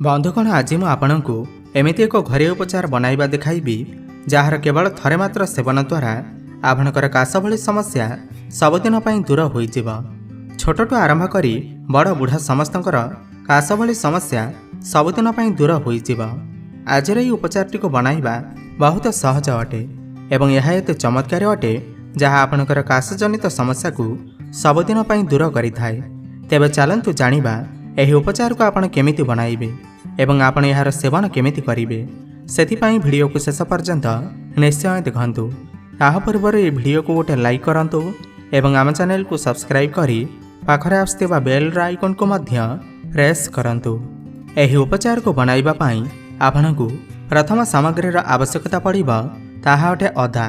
बंधुगण आज मु आपनकु एमिति एक घरे उपचार बनाइबा देखाइबी जार केवल थरे मात्र सेवन द्वारा आपणकर काश भली समस्या सबुदिन पई दूर होइजिब। छोटटू आरंभ करी बड़ बुढ़ा समस्तंकर काश भली समस्या सबुदिन पई दूर होइजिब। आजर এই उपचारटी को बनाइबा बहुत सहज अटे एवं यह एते चमत्कार अटे जहाँ आपणकर काश जनित समस्या को सबुदिन पई दूर करिथाय। तेबे चलंतु जानिबा एही उपचार को आपण केमिति बनाइबे एवं आपण यार सेवन केमिति करिवे। सेथिपाई वीडियो को शेष पर्यंत निश्चय देखंतु। ताहा पूर्व ये वीडियो को गोटे लाइक करंतु एवं आम चैनल को सब्सक्राइब करी पाखरे आसुथिबा बेल आइकन को मध्य प्रेस करंतु। एही उपचार को बनाइबा पाई आपनकु प्रथम सामग्रीर आवश्यकता पड़िबो ताहा अटे अदा।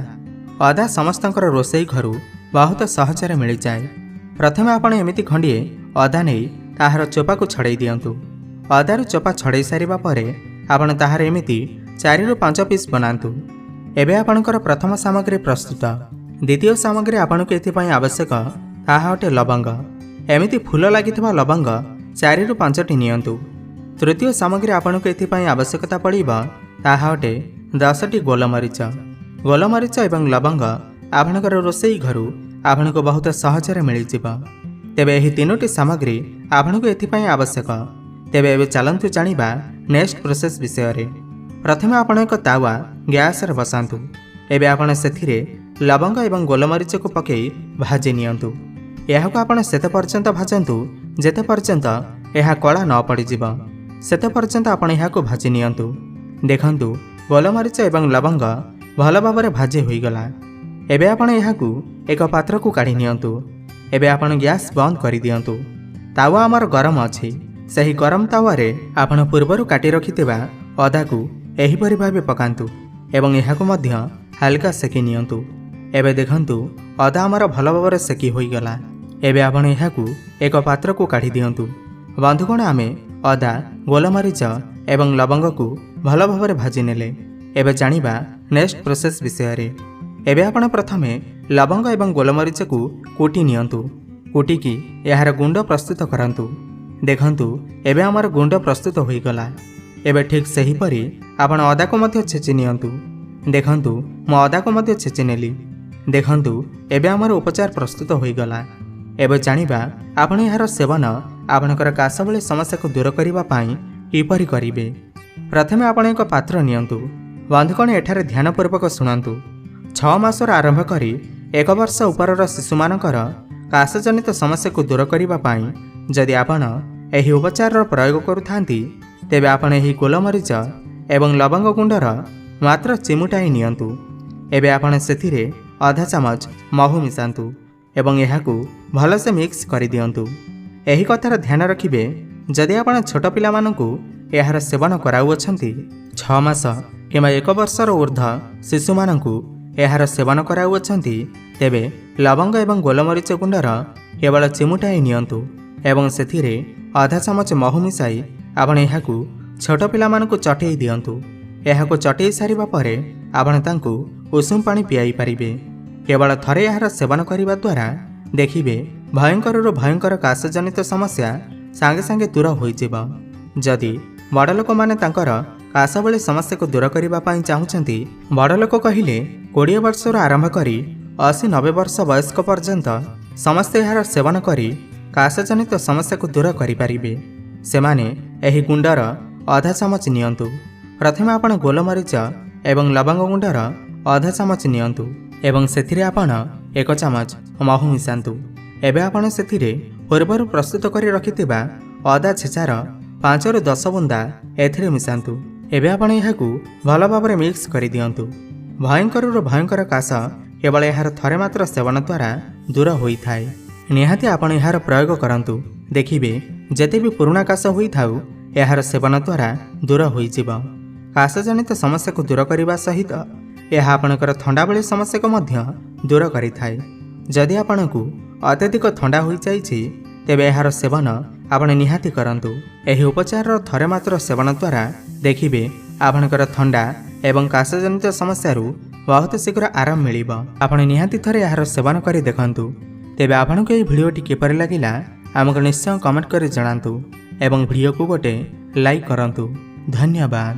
अदा समस्तंकर रोसई घरु बहुत सहजरे मिल जाए। प्रथमे आपण एमिति खंडिए अदा नहीं ताहार चोपा को छड़ाई दियंतु। अदार चोपा छड़ाई सारिबा परे आपण ताहार एमिति 4 ରୁ 5 पीस बनातु। एबे आपणकर प्रथम सामग्री प्रस्तुत। द्वितीय सामग्री आपणको एथिपाई आवश्यक ताहा अटे लवंग। एमिति फूल लागिथिबा लवंग 4 ରୁ 5ଟି नियंतु। तृतीय सामग्री आपणको एथिपाई आवश्यकता पड़िबो ताहा अटे 10ଟି गोलमरीच। गोलमरीच एवं लवंग आपणकर रोसई घरु आपणको बहुत सहजरे मिलिजिबो। तेबे एही 3टी सामग्री आपणको एथिपाई आवश्यक। तेबे एबे चलंतु जानिबा नेक्स्ट प्रोसेस विषय रे। प्रथमे आपण एक तावा गैस रे बसांतु। एबे आपण सेथिरे लवंग एवं गोलमरीच को पकई भाजी नियंतु। एहाको आपण सेते पर्यंत भाजंतु जेते पर्यंत एहा कळा न पड़ी जिवो सेते पर्यंत आपण एहाको भाजी नियंतु। देखंतु गोलमरीच एवं लवंग भल भाबरे भाजी होई गला। एबे आपण एहाको एक पात्र को काढी नियंतु। एबे आपण गैस बंद करि दियंतु। तावा हमर गरम अछि। सही गरम तावारे आपण पूर्वरु काटी रखिथिबा अदा को एही परि भाबे पकांतु एवं एहाको मध्य हल्का सेकी नियंतु। एबे देखंतु अदा हमर भल भाबरे सेकी होई गला। एबे आपण एहाको एक पात्र को काढी दियंतु। बंधुगण आमे अदा गोलमरीच एवं लवंग को भल भाबरे भाजी नेले। एबे जानिबा नेक्स्ट प्रोसेस विषय रे। एबे आपण प्रथमे लवंग एवं गोलमरीच को कुटी नियंतु। कुटी की यार गुंड प्रस्तुत करंतु। देखंतु एबे हमर गुंड प्रस्तुत होई गला। एबे ठीक सही परी आपण अदा को मध्य छेची नियंतु। देखंतु म अदा को मध्य छेची नेली। देखंतु एबे हमर उपचार प्रस्तुत होई गला। एबे जानिबा आपण यार सेवन आपणकर काश भली समस्या को दूर करिबा पाई किपरि करिवे। प्रथमे आपण एक पात्र नियंतु। बंधुगण एठारे ध्यान पूर्वक सुनंतु। 6 मासर आरंभ करी 1 वर्ष उपरर शिशुमानकर काश जनित समस्या को दूर करिबा पाई जदि आपण एही उपचार प्रयोग करुथांती तेबे आपण एही गोलमरीच एवं लवंग गुंडर मात्र चिमुटाई नियंतु। एबे आपण सेथिरे आधा चामच महू मिसांतु एवं एहाकू भलसे मिक्स करि दियंतु। एही कथार ध्यान रखिबे जदि आपण छोट पिला मानकू एहार सेवन कराउ अछंती 6 मास किंबा 1 वर्षर ऊर्ध्व शिशु मानकू एहार सेवन कराउ अछंती तेबे लवंग एवं गोलमरीच गुंडर केवल चिमुटाई नियंतु एवं सेथिरे आधा चामच महू मिसाई आपण एहाकू छोट पिला मानकू चटेई दियंतु। एहाकू चटेई सारिबा परे आपण तांकू उषुम पानी पियाई पारिबे। केवल थरे एहार सेवन करिबा द्वारा देखिबे भयंकरରୁ भयंकर काश जनित समस्या सांगे सांगे दूर होइजिबो। जदि बड़ लोक माने तांकर काश भली समस्या को दूर करिबा पाई चाहुचंती बड़ लोक कहिले 20 वर्षर आरंभ करी 80-90 वर्ष वयस्क पर्यंत समस्त एहार सेवन करी काश जनित समस्या को दूर करि पारिबे। सेमाने एही गुंडर आधा चामच नियंतु। प्रथमे आपण गोलमरीच एवं लवंग गुंडर आधा चामच नियंतु एवं सेथिरे आपण 1 चामच महू मिसांतु। एबे आपण सेथिरे पूर्वरु प्रस्तुत करि रखिथिबा अदा छेचार 5 ରୁ 10 बुंदा एथिरे मिसांतु। एबे आपण एहाकू भल भाबरे मिक्स करि दियंतु। भयंकरରୁ भयंकर काश केवल एहार थरे मात्र सेवन द्वारा दूर होई थाए। निहाती आपण एहार प्रयोग करंतु। देखिबे जेते भी पुराना काश होई थाउ एहार सेवन द्वारा दूर होई जिवो। काश जनित समस्या को दूर करिबा सहित एहा आपणकर ठंडा भली समस्या को मध्य दूर करि थाए। जदि आपणकू अत्यधिक ठंडा होई जाईछि तेबे एहार सेवन आपण निहाती करंतु। एही उपचार थरे मात्र सेवन द्वारा देखिबे आपणकर ठंडा एवं काश जनित समस्यारू बहुत शीघ्र आराम मिलिबो। आपण निहाती थरे एहार सेवन करि देखंतु। तेबे आपनको एही भिडियोटी किपरि लागिला आमको निश्चय कमेंट करि जणांतु एवं भिडियो को गोटे ଲାଇକ୍ କରନ୍ତୁ। ଧନ୍ୟବାଦ।